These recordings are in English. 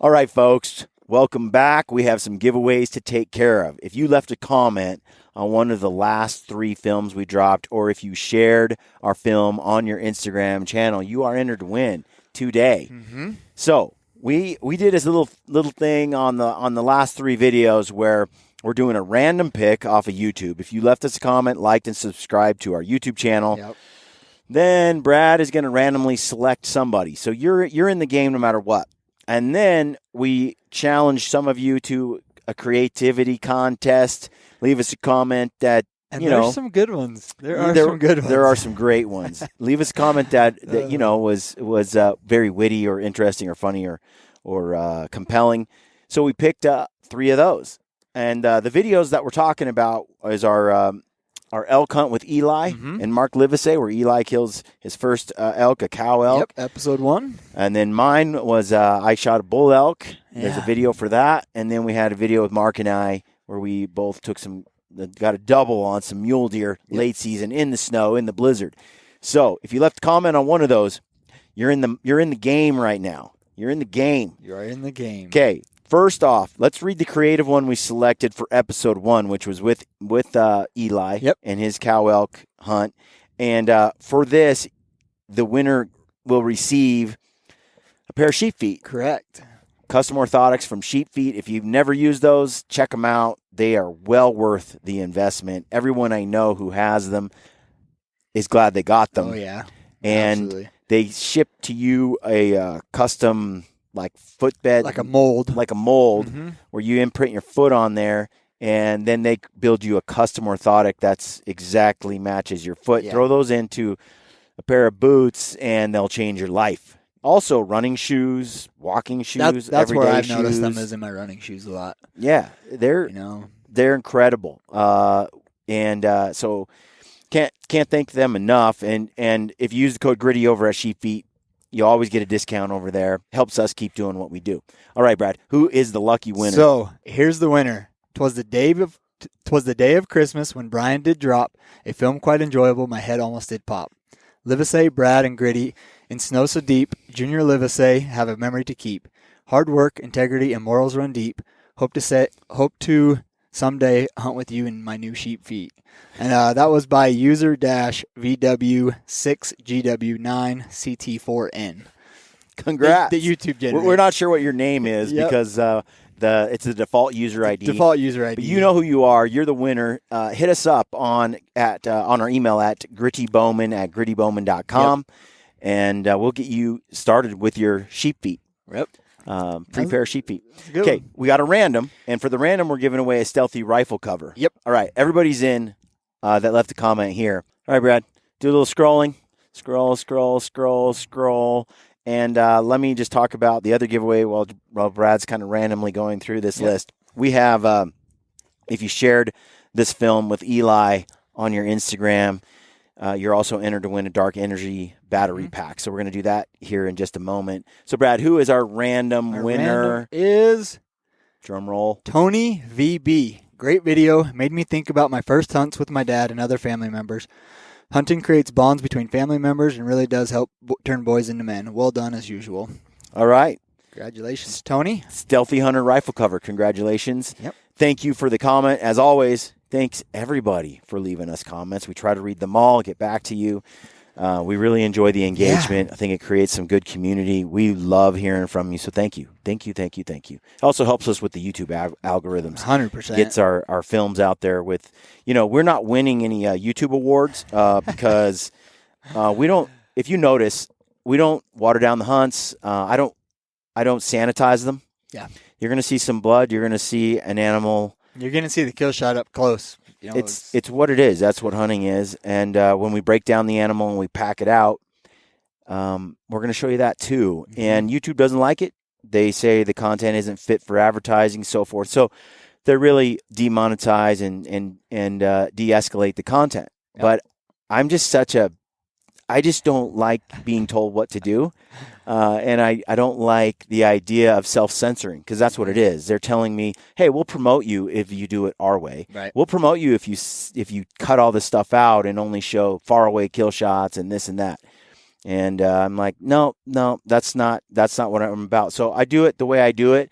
All right, folks, welcome back. We have some giveaways to take care of. If you left a comment on one of the last 3 films we dropped, or if you shared our film on your Instagram channel, you are entered to win today. Mm-hmm. So we did this little thing on the last 3 videos where we're doing a random pick off of YouTube. If you left us a comment, liked, and subscribed to our YouTube channel, then Brad is going to randomly select somebody. So you're in the game no matter what. And then we challenge some of you to a creativity contest. Leave us a comment that, there's some good ones. There are some good ones. There are some great ones. Leave us a comment that was very witty or interesting or funny or compelling. So we picked 3 of those. And the videos that we're talking about is our elk hunt with Eli and Mark Livesey, where Eli kills his first elk, a cow elk. Yep, episode 1. And then mine was I shot a bull elk. Yeah. There's a video for that. And then we had a video with Mark and I where we both got a double on some mule deer late season in the snow, in the blizzard. So if you left a comment on one of those, you're in the game right now. You're in the game. You're in the game. Okay. First off, let's read the creative one we selected for episode 1, which was with Eli and his cow elk hunt. And for this, the winner will receive a pair of sheep feet. Correct. Custom orthotics from Sheep Feet. If you've never used those, check them out. They are well worth the investment. Everyone I know who has them is glad they got them. Oh, yeah. And absolutely. They ship to you a custom footbed, like a mold, where you imprint your foot on there, and then they build you a custom orthotic that's exactly matches your foot. Yeah. Throw those into a pair of boots, and they'll change your life. Also, running shoes, walking shoes, that's where I've shoes. Noticed them is in my running shoes a lot. Yeah, they're incredible, so can't thank them enough. And if you use the code Gritty over at Sheep Feet, you always get a discount over there. Helps us keep doing what we do. All right, Brad, who is the lucky winner? So here's the winner. 'Twas the day of Christmas when Brian did drop a film quite enjoyable. My head almost did pop. Livesey, Brad, and Gritty in snow so deep. Junior Livesey have a memory to keep. Hard work, integrity, and morals run deep. Hope to someday hunt with you in my new Sheep Feet. And that was by user-VW6GW9CT4N. Congrats. The YouTube generator. We're not sure what your name is because it's the default user ID. Default user ID. But you know who you are. You're the winner. Hit us up on our email at grittybowman@grittybowman.com, and we'll get you started with your Sheep Feet. Yep. Free pair of Sheep Feet. Okay, we got a random, and for the random, we're giving away a stealthy rifle cover. Yep. All right, everybody's in that left a comment here. All right, Brad, do a little scrolling. Scroll. And let me just talk about the other giveaway while Brad's kind of randomly going through this list. We have, if you shared this film with Eli on your Instagram, you're also entered to win a Dark Energy battery pack. So we're going to do that here in just a moment. So, Brad, who is our random winner? Random is drum roll. Tony VB. Great video. Made me think about my first hunts with my dad and other family members. Hunting creates bonds between family members and really does help turn boys into men. Well done as usual. All right. Congratulations, Tony. Stealthy Hunter rifle cover. Congratulations. Yep. Thank you for the comment. As always, thanks everybody for leaving us comments. We try to read them all, get back to you. We really enjoy the engagement. I think it creates some good community. We love hearing from you. So thank you. It also helps us with the YouTube algorithms. 100%. Gets our films out there with, we're not winning any YouTube awards because we don't, if you notice, we don't water down the hunts. I don't sanitize them. Yeah. You're going to see some blood. You're going to see an animal. You're going to see the kill shot up close. It's what it is. That's what hunting is. And when we break down the animal and we pack it out, we're going to show you that too. Mm-hmm. And YouTube doesn't like it. They say the content isn't fit for advertising, so forth. So they really demonetize and de-escalate the content. Yep. But I'm just I just don't like being told what to do. And I don't like the idea of self-censoring because that's what it is. They're telling me, hey, we'll promote you if you do it our way. Right. We'll promote you if you cut all this stuff out and only show far away kill shots and this and that. And I'm like, no, that's not what I'm about. So I do it the way I do it,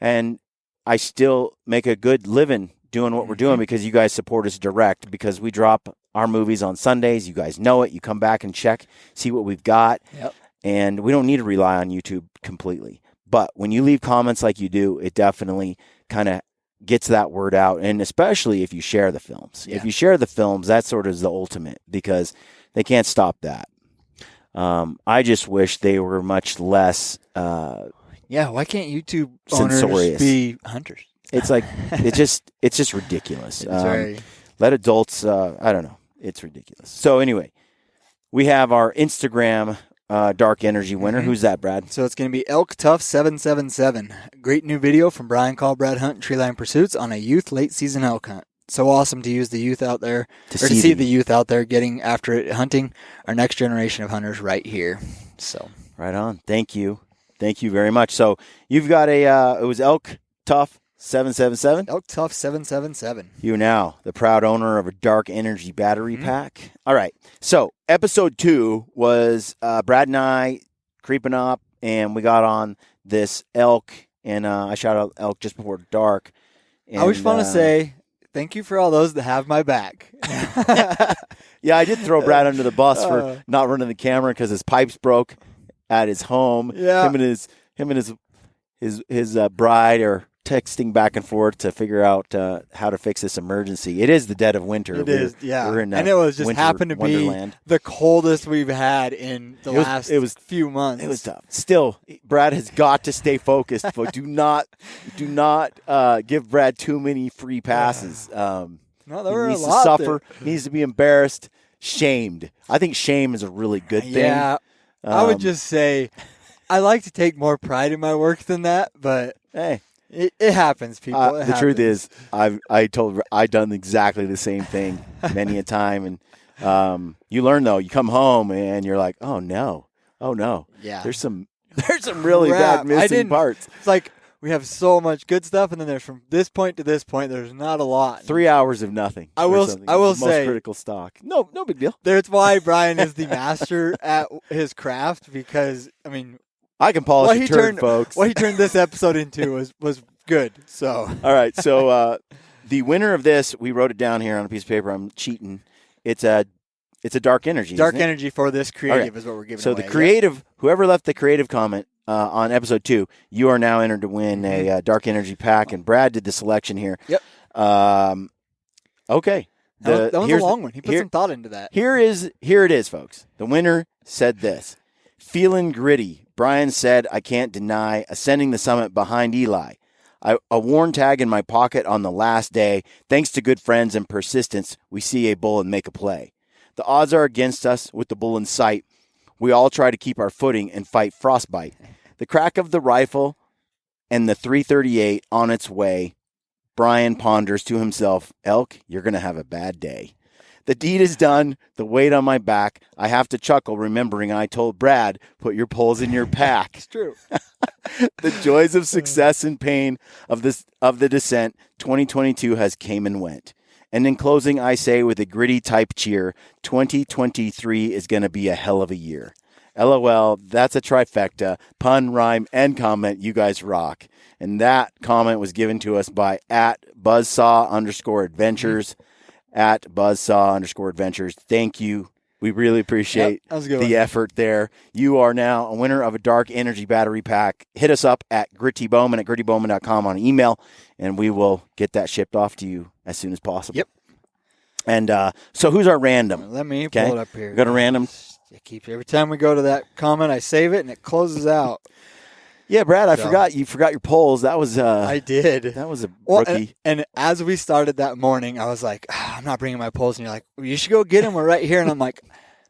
and I still make a good living doing what we're doing because you guys support us direct, because we drop our movies on Sundays. You guys know it. You come back and check, see what we've got. Yep. And we don't need to rely on YouTube completely. But when you leave comments like you do, it definitely kind of gets that word out. And especially if you share the films. Yeah. If you share the films, that sort of is the ultimate, because they can't stop that. I just wish they were much less why can't YouTube censorious. owners be hunters? It's like it's just ridiculous. It's let adults. I don't know. It's ridiculous. So anyway, we have our Instagram Dark Energy winner. Who's that, Brad? So it's going to be Elk Tough 777. Great new video from Brian Call, Brad Hunt, and Treeline Pursuits on a youth late season elk hunt. So awesome to use the youth out there, to see the youth out there getting after it, hunting our next generation of hunters right here. So right on. Thank you very much. So you've got it was Elk Tough 777. Elk Tough 777. You now the proud owner of a Dark Energy battery pack. All right. So episode 2 was Brad and I creeping up, and we got on this elk, and I shot out elk just before dark. And, I just want to say thank you for all those that have my back. Yeah, I did throw Brad under the bus for not running the camera because his pipes broke at his home. Yeah. Him and his bride are texting back and forth to figure out how to fix this emergency. It is the dead of winter. It is, yeah. We're in and it was just happened to wonderland. be the coldest we've had in the last few months. It was tough. Still, Brad has got to stay focused, but do not give Brad too many free passes. No, there he were needs a lot to suffer. there. He needs to be embarrassed, shamed. I think shame is a really good thing. Yeah, I would just say I like to take more pride in my work than that, but hey. It happens, people. The truth is, I've done exactly the same thing many a time, and you learn though. You come home and you're like, oh no, yeah, there's some really bad missing parts. It's like we have so much good stuff, and then there's from this point to this point, there's not a lot. 3 hours of nothing. I will most say, critical stock. No big deal. That's why Brian is the master at his craft, because I mean, I can polish a turd, folks. What he turned this episode into was good. So all right. So the winner of this, we wrote it down here on a piece of paper. I'm cheating. It's a Dark Energy. Dark Energy for this creative is what we're giving away. So the creative, whoever left the creative comment on episode 2, you are now entered to win a Dark Energy pack, and Brad did the selection here. Yep. Okay. That was a long one. He put some thought into that. Here it is, folks. The winner said this. Feeling gritty. Brian said, I can't deny ascending the summit behind Eli. A worn tag in my pocket on the last day. Thanks to good friends and persistence, we see a bull and make a play. The odds are against us with the bull in sight. We all try to keep our footing and fight frostbite. The crack of the rifle and the .338 on its way. Brian ponders to himself, Elk, you're going to have a bad day. The deed is done, the weight on my back. I have to chuckle remembering I told Brad, put your poles in your pack. It's true. The joys of success and pain of the descent 2022 has came and went. And in closing, I say with a gritty type cheer, 2023 is going to be a hell of a year. LOL, that's a trifecta, pun, rhyme, and comment. You guys rock. And that comment was given to us by @buzzsaw_adventures. @buzzsaw_adventures. Thank you. We really appreciate the effort there. You are now a winner of a Dark Energy battery pack. Hit us up at GrittyBowman at GrittyBowman.com on email, and we will get that shipped off to you as soon as possible. Yep. And so who's our random? Let me pull it up here. We got a random. Every time we go to that comment, I save it, and it closes out. Yeah, Brad, I forgot. You forgot your polls. That was I did. That was a rookie. And as we started that morning, I was like, I'm not bringing my polls. And you're like, well, you should go get them. We're right here. And I'm like,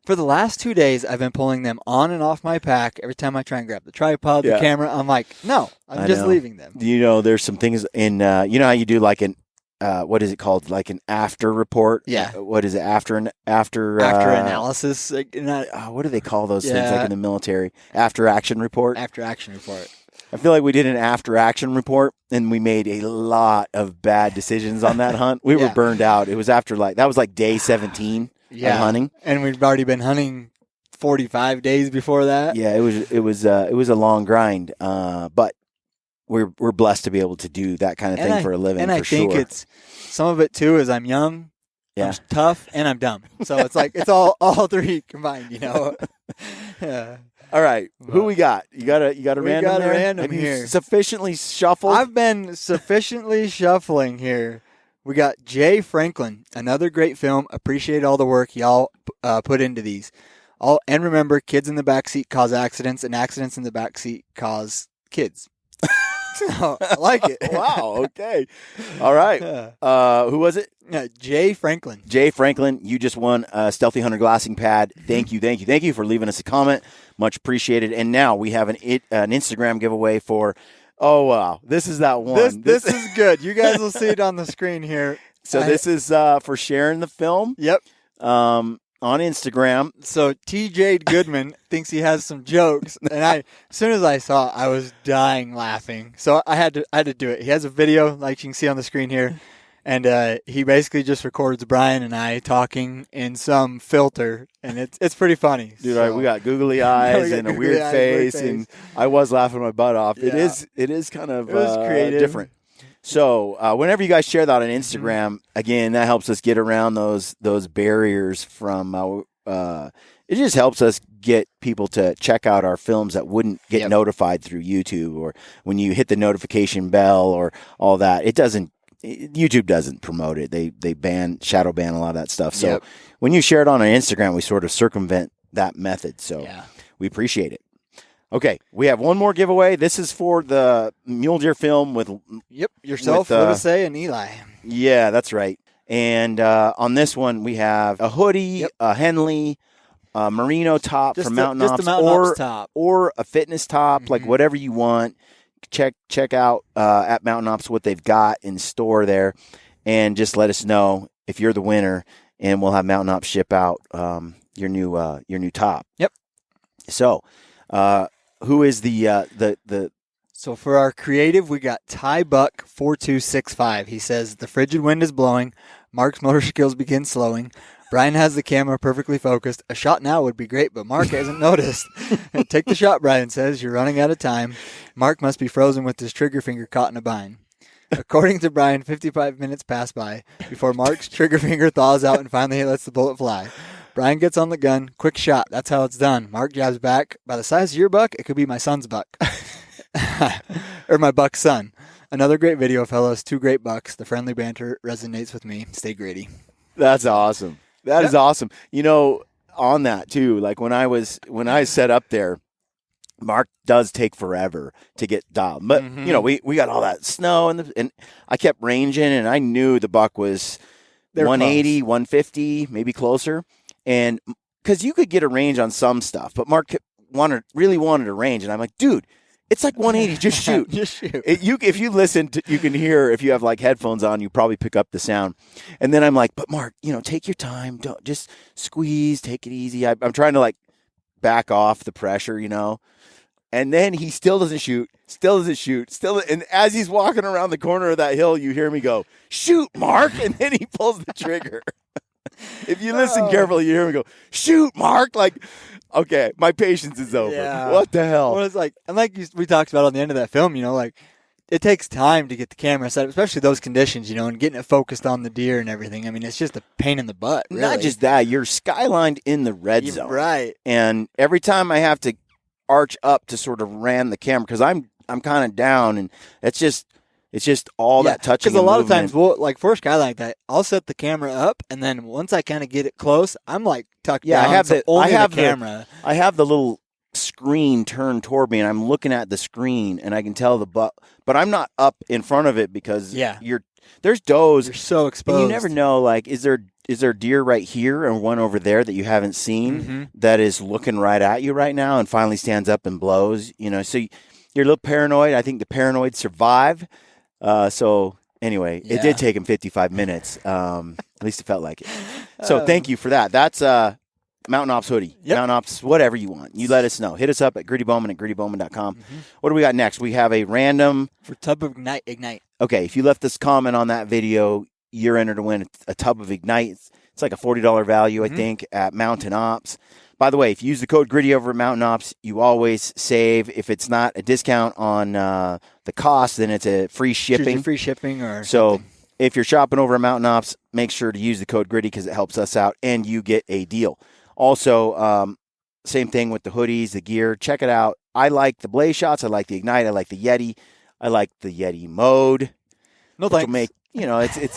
for the last 2 days, I've been pulling them on and off my pack. Every time I try and grab the tripod, the camera, I'm like, no, I'm just leaving them. You know, there's some things in, you know how you do like an, what is it called? Like an after report? Yeah. What is it? After analysis. What do they call those things like in the military? After action report? After action report. I feel like we did an after action report and we made a lot of bad decisions on that hunt. We were burned out. It was after that was like day 17 of hunting. And we've already been hunting 45 days before that. Yeah, it was a long grind, but we're blessed to be able to do that kind of thing for a living. And I think it's some of it too is I'm young, I'm tough, and I'm dumb. So it's like it's all three combined, you know. Yeah. All right, who we got? You got a random. We got there? a random Have here. You sufficiently shuffled? I've been sufficiently shuffling here. We got Jay Franklin, another great film. Appreciate all the work y'all put into these. And remember, kids in the backseat cause accidents, and accidents in the backseat cause kids. So, I like it. Wow. Okay. All right. Who was it? Jay Franklin. Jay Franklin, you just won a Stealthy Hunter glassing pad. Thank you for leaving us a comment. Much appreciated. And now we have an Instagram giveaway for. Oh wow, this is that one. This is good. You guys will see it on the screen here. So this is for sharing the film. Yep. On Instagram. So TJ Goodman thinks he has some jokes, and as soon as I saw it, I was dying laughing. So I had to do it. He has a video, like you can see on the screen here, and he basically just records Brian and I talking in some filter, and it's pretty funny. Dude, so, we got googly eyes and a weird face, and I was laughing my butt off. Yeah. It is kind of creative. Different. So whenever you guys share that on Instagram, again, that helps us get around those barriers from it just helps us get people to check out our films that wouldn't get notified through YouTube, or when you hit the notification bell or all that. YouTube doesn't promote it. They shadow ban a lot of that stuff. So when you share it on our Instagram, we sort of circumvent that method. So we appreciate it. Okay, we have one more giveaway. This is for the Mule Deer film with yourself, Livesay, and Eli. Yeah, that's right. And on this one, we have a hoodie, a Henley, a merino top from Mountain Ops, top. or a fitness top, like whatever you want. Check out at Mountain Ops what they've got in store there, and just let us know if you're the winner, and we'll have Mountain Ops ship out your new top. Yep. So. Who is the So for our creative, we got Ty Buck 4265. He says the frigid wind is blowing. Mark's motor skills begin slowing. Brian has the camera perfectly focused. A shot now would be great, but Mark hasn't noticed. Take the shot, Brian says. You're running out of time. Mark must be frozen with his trigger finger caught in a bind. According to Brian, 55 minutes pass by before Mark's trigger finger thaws out and finally he lets the bullet fly. Brian gets on the gun. Quick shot. That's how it's done. Mark jabs back. By the size of your buck, it could be my son's buck. Or my buck's son. Another great video, fellows. 2 great bucks. The friendly banter resonates with me. Stay greedy. That's awesome. That is awesome. You know, on that too, like when I set up there, Mark does take forever to get dialed. But you know, we got all that snow and I kept ranging, and I knew the buck was 180, 150, maybe closer. And because you could get a range on some stuff, but Mark really wanted a range, and I'm like, dude, it's like 180. Just shoot. Just shoot. If you listen, you can hear. If you have like headphones on, you probably pick up the sound. And then I'm like, but Mark, take your time. Don't just squeeze. Take it easy. I'm trying to like back off the pressure, And then he still doesn't shoot. And as he's walking around the corner of that hill, you hear me go, shoot, Mark. And then he pulls the trigger. If you listen carefully, you hear me go, shoot, Mark. Like, okay, my patience is over. Yeah. What the hell? Well, it's like, and like we talked about on the end of that film, like it takes time to get the camera set up, especially those conditions, and getting it focused on the deer and everything. I mean, it's just a pain in the butt. Really. Not just that, you're skylined in the red zone. Right. And every time I have to arch up to sort of ram the camera, because I'm kind of down, and it's just all that touching. Because a lot of times, like for a sky like that, I'll set the camera up, and then once I kind of get it close, I'm like tucked down. I have the camera. I have the little screen turned toward me, and I'm looking at the screen, and I can tell the buck, but I'm not up in front of it because there's does. You're so exposed. And you never know, like, is there deer right here and one over there that you haven't seen that is looking right at you right now and finally stands up and blows, So you're a little paranoid. I think the paranoid survive. So anyway, it did take him 55 minutes. At least it felt like it. So thank you for that. That's Mountain Ops hoodie, Mountain Ops, whatever you want. You let us know. Hit us up at GrittyBowman at GrittyBowman.com. What do we got next? We have a random for Tub of Ignite. Okay, if you left us a comment on that video, you're entered to win a Tub of Ignite. It's like a $40 value, I think, at Mountain Ops. By the way, if you use the code GRIDDY over at Mountain Ops, you always save. If it's not a discount on the cost, then it's a free shipping. Free shipping or so something. if you're shopping over at Mountain Ops, make sure to use the code GRIDDY because it helps us out and you get a deal. Also, same thing with the hoodies, the gear. Check it out. I like the Blaze Shots. I like the Ignite. I like the Yeti. I like the Yeti Mode. No thanks. Will make,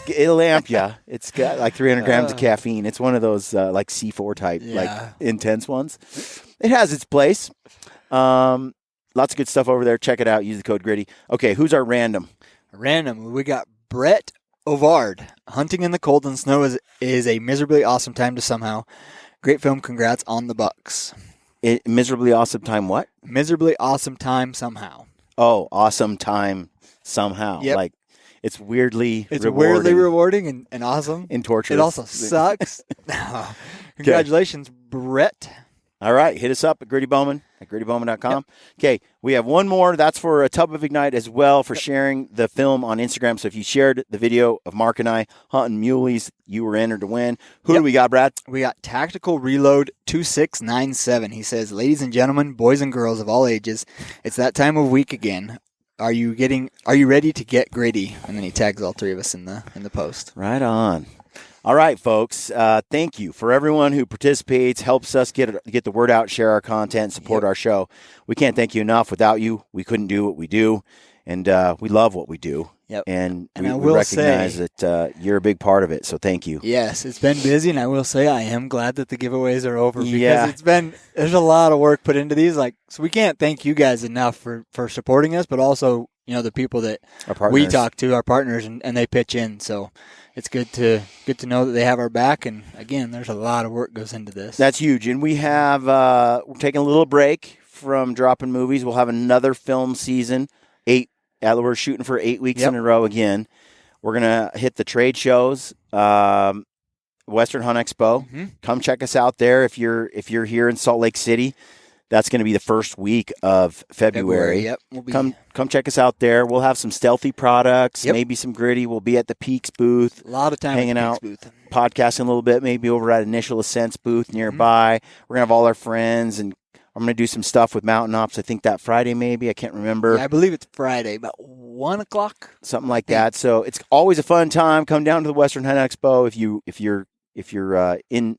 it'll amp you. It's got like 300 grams of caffeine. It's one of those like C4 type, like intense ones. It has its place. Lots of good stuff over there. Check it out. Use the code GRIDDY. Okay, who's our random? Random. We got Brett Ovard. Hunting in the cold and snow is a miserably awesome time to somehow. Great film. Congrats on the Bucks. Miserably awesome time what? Miserably awesome time somehow. Oh, awesome time somehow. Yep. Like it's weirdly rewarding and awesome. And torturous. It also sucks. Congratulations, Brett. All right. Hit us up at Gritty Bowman at GrittyBowman.com. Okay. We have one more. That's for a Tub of Ignite as well for sharing the film on Instagram. So if you shared the video of Mark and I hunting muleys, you were entered to win. Who do we got, Brad? We got Tactical Reload 2697. He says, ladies and gentlemen, boys and girls of all ages, it's that time of week again. Are you ready to get gritty? And then he tags all three of us in the post. Right on. All right, folks. Thank you for everyone who participates, helps us get the word out, share our content, support our show. We can't thank you enough. Without you, we couldn't do what we do, and we love what we do. Yep. And I we will recognize say, that you're a big part of it. So thank you. Yes, it's been busy, and I will say I am glad that the giveaways are over because there's a lot of work put into these. So we can't thank you guys enough for supporting us, but also the people that we talk to, our partners, and they pitch in. So it's good to know that they have our back. And again, there's a lot of work goes into this. That's huge. And we have we're taking a little break from dropping movies. We'll have another film season. We're shooting for 8 weeks in a row again. We're gonna hit the trade shows, Western Hunt Expo. Mm-hmm. Come check us out there if you're here in Salt Lake City. That's going to be the first week of February. Yep. Come check us out there. We'll have some stealthy products, maybe some gritty. We'll be at the Peaks booth. A lot of time hanging at the out, Peaks booth. Podcasting a little bit, maybe over at Initial Ascents booth nearby. Mm-hmm. We're going to have all our friends, and I'm going to do some stuff with Mountain Ops. I think that Friday maybe. I can't remember. Yeah, I believe it's Friday, about 1 o'clock. Something like that. So it's always a fun time. Come down to the Western Hunt Expo if you're in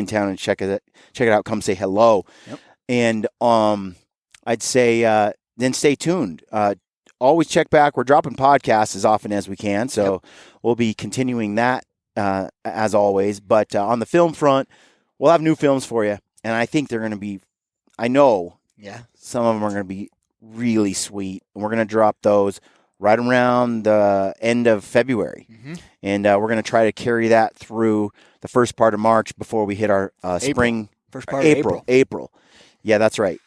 town and check it out. Come say hello. Yep. And I'd say then stay tuned. Always check back. We're dropping podcasts as often as we can, so we'll be continuing that as always. But on the film front, we'll have new films for you, and I think they're going to be. I know, some of them are going to be really sweet, and we're going to drop those right around the end of February, and we're going to try to carry that through the first part of March before we hit our spring. First part of April. Yeah, that's right.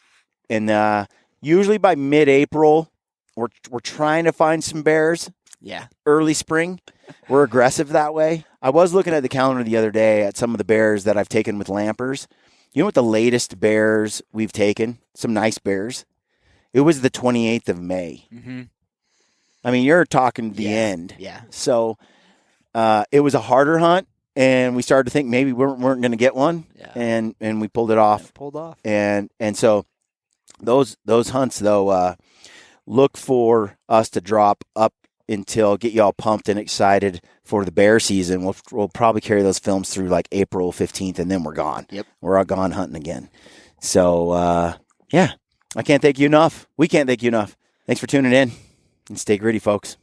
And usually by mid-April, we're trying to find some bears. Yeah. Early spring. We're aggressive that way. I was looking at the calendar the other day at some of the bears that I've taken with lampers. You know what the latest bears we've taken? Some nice bears. It was the 28th of May. Mm-hmm. I mean, you're talking the end. Yeah. So it was a harder hunt. And we started to think maybe we weren't going to get one, and we pulled it off. And so those hunts though, look for us to drop up until get you all pumped and excited for the bear season. We'll probably carry those films through like April 15th, and then we're gone. Yep, we're all gone hunting again. So I can't thank you enough. We can't thank you enough. Thanks for tuning in, and stay gritty, folks.